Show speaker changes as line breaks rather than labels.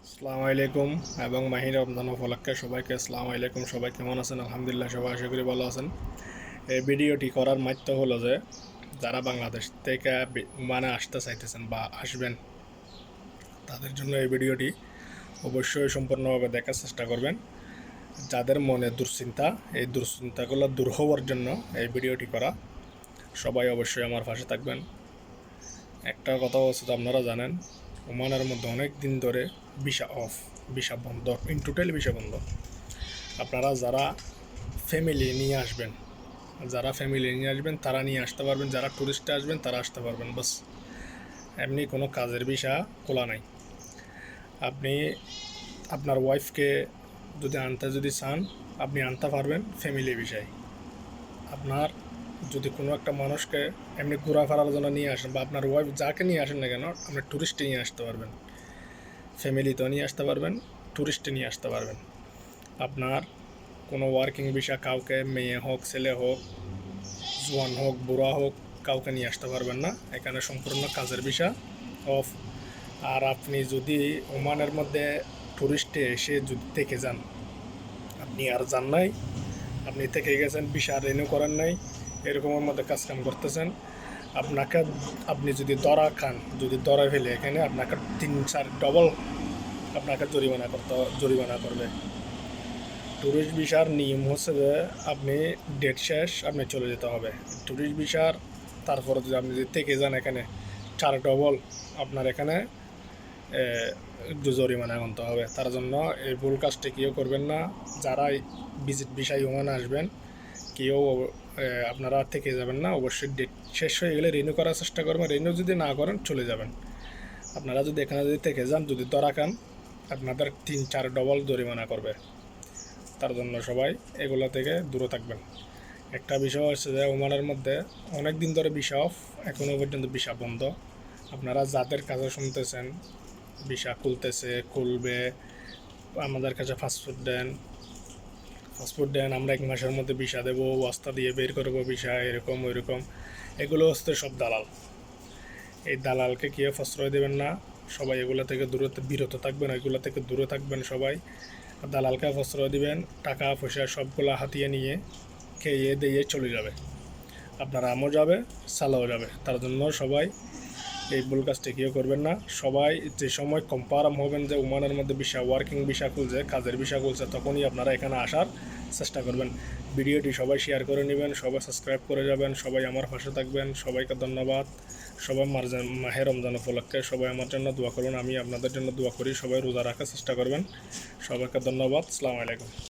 আসসালামু আলাইকুম এবং মাহির রমজান উপলক্ষে সবাইকে আসসালামু আলাইকুম। সবাই কেমন আছেন? আলহামদুলিল্লাহ, সবাই আশা করি ভালো আছেন। এই ভিডিওটি করার মাত্র হলো যে যারা বাংলাদেশ থেকে ওমানে আসতে চাইতেছেন বা আসবেন, তাদের জন্য এই ভিডিওটি অবশ্যই সম্পূর্ণভাবে দেখার চেষ্টা করবেন। যাদের মনে দুশ্চিন্তা, এই দুশ্চিন্তাগুলো দূর হওয়ার জন্য এই ভিডিওটি করা। সবাই অবশ্যই আমার পাশে থাকবেন। একটা কথা হচ্ছে তো আপনারা জানেন, ওমানের মধ্যে অনেক দিন ধরে ভিসা অফ, ভিসা বন্ধ, ইন টোটাল ভিসা বন্ধ। আপনারা যারা ফ্যামিলি নিয়ে আসবেন, তারা নিয়ে আসতে পারবেন, যারা ট্যুরিস্টে আসবেন তারা আসতে পারবেন, বাস। এমনি কোনো কাজের ভিসা খোলা নাই। আপনি আপনার ওয়াইফকে যদি চান, আপনি আনতে পারবেন ফ্যামিলি ভিসায়। আপনার যদি কোনো একটা মানুষকে এমনি ঘোরাফেরার জন্য নিয়ে আসেন, বা আপনার ওয়াইফ যাকে নিয়ে আসেন না কেন, আপনি ট্যুরিস্টে নিয়ে আসতে পারবেন, ফ্যামিলিতেও নিয়ে আসতে পারবেন, ট্যুরিস্টে নিয়ে আসতে পারবেন। আপনার কোনো ওয়ার্কিং ভিসা কাউকে, মেয়ে হোক ছেলে হোক, জোয়ান হোক বুড়া হোক, কাউকে নিয়ে আসতে পারবেন না। এখানে সম্পূর্ণ কাজের ভিসা অফ। আর আপনি যদি ওমানের মধ্যে ট্যুরিস্টে এসে যদি থেকে যান, আপনি আর যান নাই, আপনি থেকে গেছেন, ভিসা রিনিউ করেন নাই, এরকমের মধ্যে কাজকাম করতেছেন, আপনাকে, আপনি যদি ধরা ফেলে এখানে, আপনাকে 3-4 ডবল আপনাকে জরিমানা করবে। ট্যুরিস্ট ভিসার নিয়ম হচ্ছে যে আপনি ডেট শেষ, আপনি চলে যেতে হবে। ট্যুরিস্ট ভিসার তারপরে যদি আপনি যদি থেকে যান এখানে, 4 ডবল আপনার এখানে জরিমানা গুনতে হবে। তার জন্য এই ভুল কাজটি কেউ করবেন না। যারা ভিজিট ভিসায় ওমানে আসবেন, কেউ আপনারা থেকে যাবেন না। অবশ্যই ডেট শেষ হয়ে গেলে রিনিউ করার চেষ্টা করবেন। রিনিউ যদি না করেন চলে যাবেন। আপনারা যদি এখানে থেকে যান, যদি ধরা খান, আপনাদের 3-4 ডবল জরিমানা করবে। তার জন্য সবাই এগুলো থেকে দূরে থাকবেন। একটা বিষয় হচ্ছে যে ওমানের মধ্যে অনেক দিন ধরে ভিসা অফ, এখনও পর্যন্ত ভিসা বন্ধ। আপনারা যাদের কাছে শুনতেছেন ভিসা খুলবে, আমাদের কাছে পাসপোর্ট দেন, আমরা 1 মাসের মধ্যে ভিসা দেবো, বস্তা দিয়ে বের করবো ভিসা, এরকম ওইরকম, এগুলো হচ্ছে সব দালাল। এই দালালকে কেউ প্রশ্রয় দেবেন না। সবাই এগুলো থেকে বিরত থাকবেন, এগুলো থেকে দূরে থাকবেন সবাই। দালালকে প্রশ্রয় দিবেন, টাকা পয়সা সবগুলো হাতিয়ে নিয়ে খেয়ে দিয়ে চলে যাবে। আপনার আমও যাবে, সালাও যাবে। তার জন্য সবাই এই ভুল কাজটি কেউ করবেন না। সবাই যে সময় কনফার্ম হবেন যে ওমানের মধ্যে ওয়ার্কিং ভিসা খুলছে, কাজের ভিসা খুলছে, তখনই আপনারা এখানে আসার চেষ্টা করবেন। ভিডিওটি সবাই শেয়ার করে নেবেন, সবাই সাবস্ক্রাইব করে যাবেন, সবাই আমার পাশে থাকবেন। সবাইকে ধন্যবাদ। সবাই মাহে রমজান উপলক্ষে সবাই আমার জন্য দোয়া করবেন, আমি আপনাদের জন্য দোয়া করি। সবাই রোজা রাখার চেষ্টা করবেন। সবাইকে ধন্যবাদ। আসসালামু আলাইকুম।